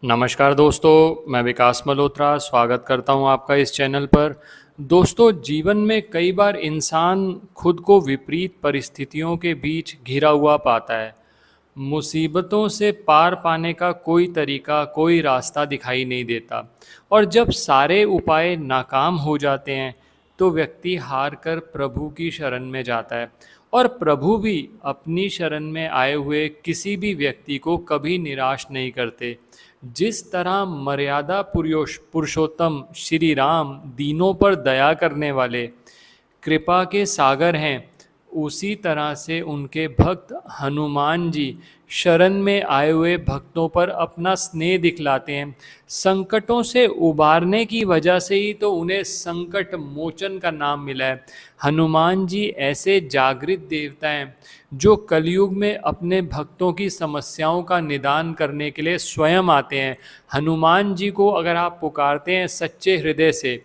नमस्कार दोस्तों, मैं विकास मल्होत्रा स्वागत करता हूं आपका इस चैनल पर। दोस्तों, जीवन में कई बार इंसान खुद को विपरीत परिस्थितियों के बीच घिरा हुआ पाता है। मुसीबतों से पार पाने का कोई तरीका, कोई रास्ता दिखाई नहीं देता और जब सारे उपाय नाकाम हो जाते हैं तो व्यक्ति हार कर प्रभु की शरण में जाता है। और प्रभु भी अपनी शरण में आए हुए किसी भी व्यक्ति को कभी निराश नहीं करते। जिस तरह मर्यादा पुरुषोत्तम श्री राम दीनों पर दया करने वाले कृपा के सागर हैं, उसी तरह से उनके भक्त हनुमान जी शरण में आए हुए भक्तों पर अपना स्नेह दिखलाते हैं। संकटों से उबारने की वजह से ही तो उन्हें संकट मोचन का नाम मिला है। हनुमान जी ऐसे जागृत देवता हैं जो कलयुग में अपने भक्तों की समस्याओं का निदान करने के लिए स्वयं आते हैं। हनुमान जी को अगर आप पुकारते हैं सच्चे हृदय से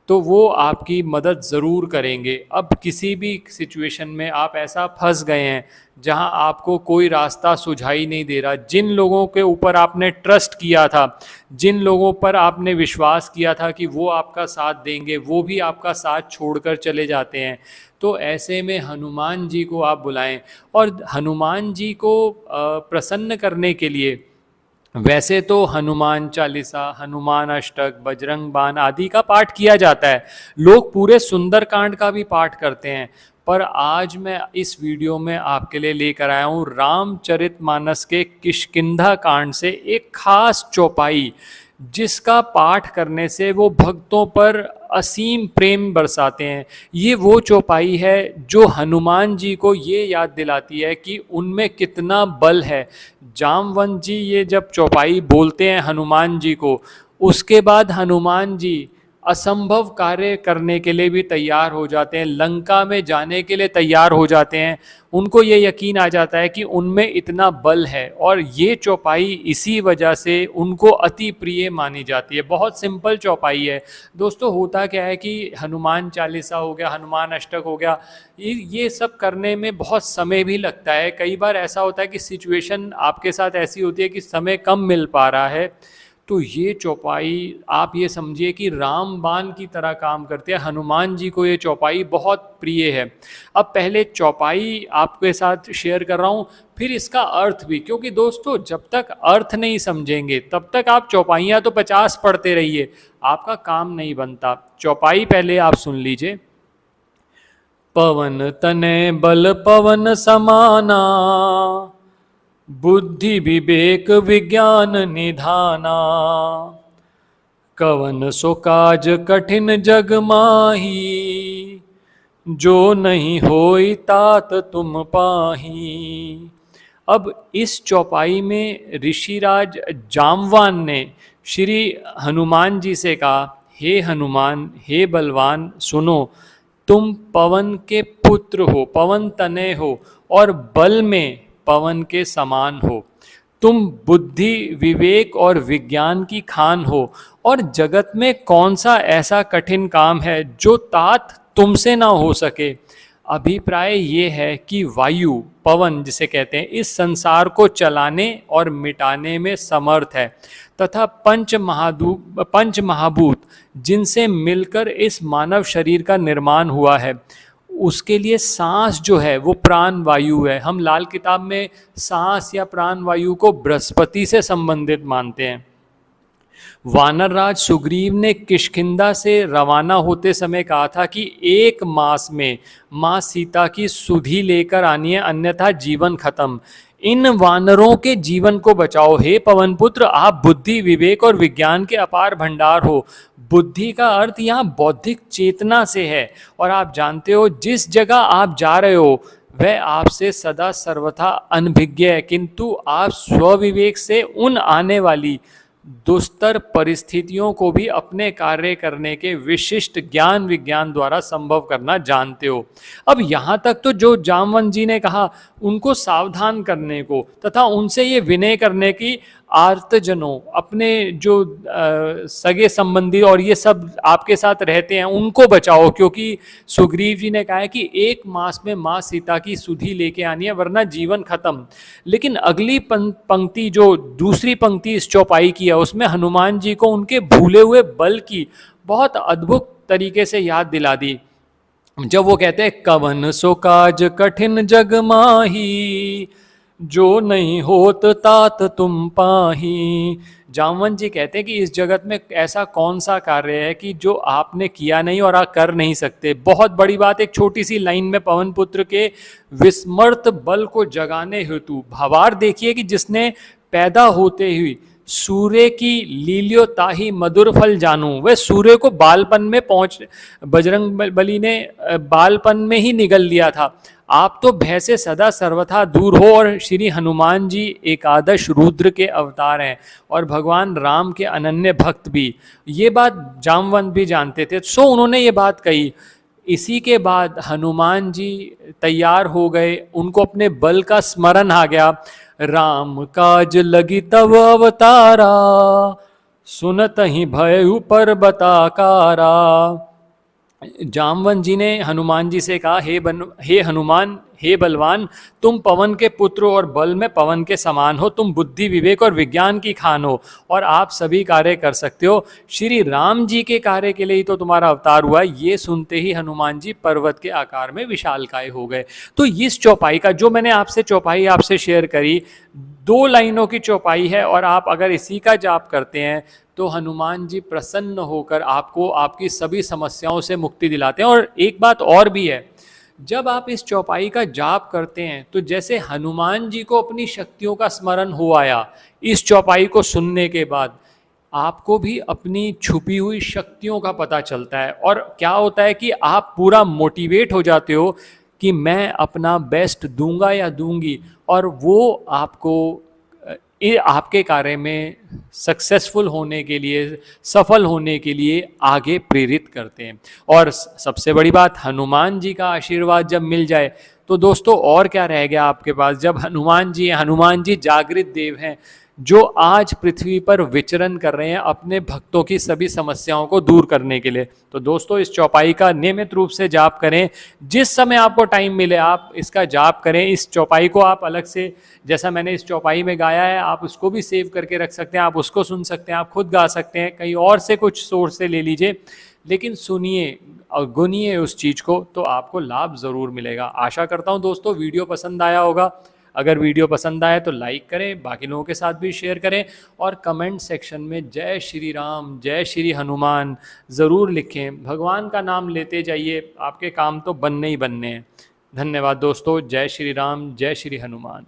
तो वो आपकी मदद ज़रूर करेंगे। अब किसी भी सिचुएशन में आप ऐसा फंस गए हैं जहां आपको कोई रास्ता सुझाई नहीं दे रहा, जिन लोगों के ऊपर आपने ट्रस्ट किया था, जिन लोगों पर आपने विश्वास किया था कि वो आपका साथ देंगे, वो भी आपका साथ छोड़कर चले जाते हैं, तो ऐसे में हनुमान जी को आप बुलाएं। और हनुमान जी को प्रसन्न करने के लिए वैसे तो हनुमान चालीसा, हनुमान अष्टक, बजरंग बाण आदि का पाठ किया जाता है। लोग पूरे सुंदरकांड का भी पाठ करते हैं। पर आज मैं इस वीडियो में आपके लिए लेकर आया हूँ रामचरितमानस के किष्किंधा कांड से एक खास चौपाई, जिसका पाठ करने से वो भक्तों पर असीम प्रेम बरसाते हैं। ये वो चौपाई है जो हनुमान जी को ये याद दिलाती है कि उनमें कितना बल है। जामवंत जी ये जब चौपाई बोलते हैं हनुमान जी को, उसके बाद हनुमान जी असंभव कार्य करने के लिए भी तैयार हो जाते हैं, लंका में जाने के लिए तैयार हो जाते हैं। उनको ये यकीन आ जाता है कि उनमें इतना बल है और ये चौपाई इसी वजह से उनको अति प्रिय मानी जाती है। बहुत सिंपल चौपाई है दोस्तों। होता क्या है कि हनुमान चालीसा हो गया, हनुमान अष्टक हो गया, ये सब करने में बहुत समय भी लगता है। कई बार ऐसा होता है कि सिचुएशन आपके साथ ऐसी होती है कि समय कम मिल पा रहा है, तो ये चौपाई आप ये समझिए कि रामबाण की तरह काम करते हैं। हनुमान जी को ये चौपाई बहुत प्रिय है। अब पहले चौपाई आपके साथ शेयर कर रहा हूँ, फिर इसका अर्थ भी, क्योंकि दोस्तों जब तक अर्थ नहीं समझेंगे तब तक आप चौपाइयाँ तो 50 पढ़ते रहिए, आपका काम नहीं बनता। चौपाई पहले आप सुन लीजिए। पवन तनय बल पवन समाना, बुद्धि विवेक विज्ञान निधाना, कवन सो काज कठिन जग माही, जो नहीं होई तात तुम पाही। अब इस चौपाई में ऋषिराज जामवान ने श्री हनुमान जी से कहा, हे हनुमान, हे बलवान, सुनो, तुम पवन के पुत्र हो, पवन तनय हो और बल में पवन के समान हो। तुम बुद्धि, विवेक और विज्ञान की खान हो और जगत में कौन सा ऐसा कठिन काम है जो तात तुमसे ना हो सके। अभिप्राय ये है कि वायु, पवन जिसे कहते हैं, इस संसार को चलाने और मिटाने में समर्थ है तथा पंच महाभूत जिनसे मिलकर इस मानव शरीर का निर्माण हुआ है, उसके लिए सांस जो है वो प्राण वायु है। हम लाल किताब में सांस या प्राण वायु को बृहस्पति से संबंधित मानते हैं। वानर राज सुग्रीव ने किष्किंधा से रवाना होते समय कहा था कि 1 मास में माँ सीता की सुधि लेकर आनी है, अन्यथा जीवन खत्म। इन वानरों के जीवन को बचाओ। हे पवन पुत्र, आप बुद्धि, विवेक और विज्ञान के अपार भंडार हो। बुद्धि का अर्थ यहाँ बौद्धिक चेतना से है और आप जानते हो जिस जगह आप जा रहे हो वह आपसे सदा सर्वथा अनभिज्ञ है, किंतु आप स्वविवेक से उन आने वाली दुस्तर परिस्थितियों को भी अपने कार्य करने के विशिष्ट ज्ञान विज्ञान द्वारा संभव करना जानते हो। अब यहाँ तक तो जो जामवंत जी ने कहा उनको सावधान करने को तथा उनसे ये विनय करने की, आर्तजनों, अपने जो सगे संबंधी और ये सब आपके साथ रहते हैं उनको बचाओ, क्योंकि सुग्रीव जी ने कहा है कि 1 मास में माँ सीता की सुधि लेके आनी है वरना जीवन खत्म। लेकिन अगली पंक्ति, जो दूसरी पंक्ति इस चौपाई की है, उसमें हनुमान जी को उनके भूले हुए बल की बहुत अद्भुत तरीके से याद दिला दी। जब वो कहते हैं कवन सो काज कठिन जग माही, जो नहीं होत तात तुम पाही। जामवंत जी कहते हैं कि इस जगत में ऐसा कौन सा कार्य है कि जो आपने किया नहीं और आप कर नहीं सकते। बहुत बड़ी बात एक छोटी सी लाइन में पवन पुत्र के विस्मृत बल को जगाने हेतु भावार्थ देखिए कि जिसने पैदा होते ही सूर्य की लीलियो ताही मधुर फल जानू, वह सूर्य को बालपन में बजरंग बली ने बालपन में ही निगल लिया था। आप तो भय से सदा सर्वथा दूर हो, और श्री हनुमान जी एकादश रुद्र के अवतार हैं और भगवान राम के अनन्य भक्त भी। ये बात जामवंत भी जानते थे, सो उन्होंने ये बात कही। इसी के बाद हनुमान जी तैयार हो गए, उनको अपने बल का स्मरण आ गया। राम काज लगी तब अवतारा, सुनत ही भयउ पर्वताकारा। जामवंत जी ने हनुमान जी से कहा, हे हनुमान, हे बलवान, तुम पवन के पुत्र और बल में पवन के समान हो, तुम बुद्धि विवेक और विज्ञान की खान हो और आप सभी कार्य कर सकते हो। श्री राम जी के कार्य के लिए ही तो तुम्हारा अवतार हुआ। ये सुनते ही हनुमान जी पर्वत के आकार में विशालकाय हो गए। तो इस चौपाई का, जो मैंने आपसे चौपाई आपसे शेयर करी, 2 लाइनों की चौपाई है, और आप अगर इसी का जाप करते हैं तो हनुमान जी प्रसन्न होकर आपको आपकी सभी समस्याओं से मुक्ति दिलाते हैं। और एक बात और भी है, जब आप इस चौपाई का जाप करते हैं तो जैसे हनुमान जी को अपनी शक्तियों का स्मरण हो आया, इस चौपाई को सुनने के बाद आपको भी अपनी छुपी हुई शक्तियों का पता चलता है। और क्या होता है कि आप पूरा मोटिवेट हो जाते हो कि मैं अपना बेस्ट दूंगा या दूंगी, और वो आपको आपके कार्य में सक्सेसफुल होने के लिए, सफल होने के लिए आगे प्रेरित करते हैं। और सबसे बड़ी बात, हनुमान जी का आशीर्वाद जब मिल जाए तो दोस्तों और क्या रह गया आपके पास। जब हनुमान जी जागृत देव हैं जो आज पृथ्वी पर विचरण कर रहे हैं अपने भक्तों की सभी समस्याओं को दूर करने के लिए। तो दोस्तों इस चौपाई का नियमित रूप से जाप करें, जिस समय आपको टाइम मिले आप इसका जाप करें। इस चौपाई को आप अलग से, जैसा मैंने इस चौपाई में गाया है, आप उसको भी सेव करके रख सकते हैं, आप उसको सुन सकते हैं, आप खुद गा सकते हैं, कहीं और से कुछ सोर्स से ले लीजिए, लेकिन सुनिए और गुनिए उस चीज़ को, तो आपको लाभ ज़रूर मिलेगा। आशा करता हूँ दोस्तों वीडियो पसंद आया होगा। अगर वीडियो पसंद आए तो लाइक करें, बाकी लोगों के साथ भी शेयर करें, और कमेंट सेक्शन में जय श्री राम, जय श्री हनुमान ज़रूर लिखें। भगवान का नाम लेते जाइए, आपके काम तो बनने ही बनने हैं। धन्यवाद दोस्तों। जय श्री राम, जय श्री हनुमान।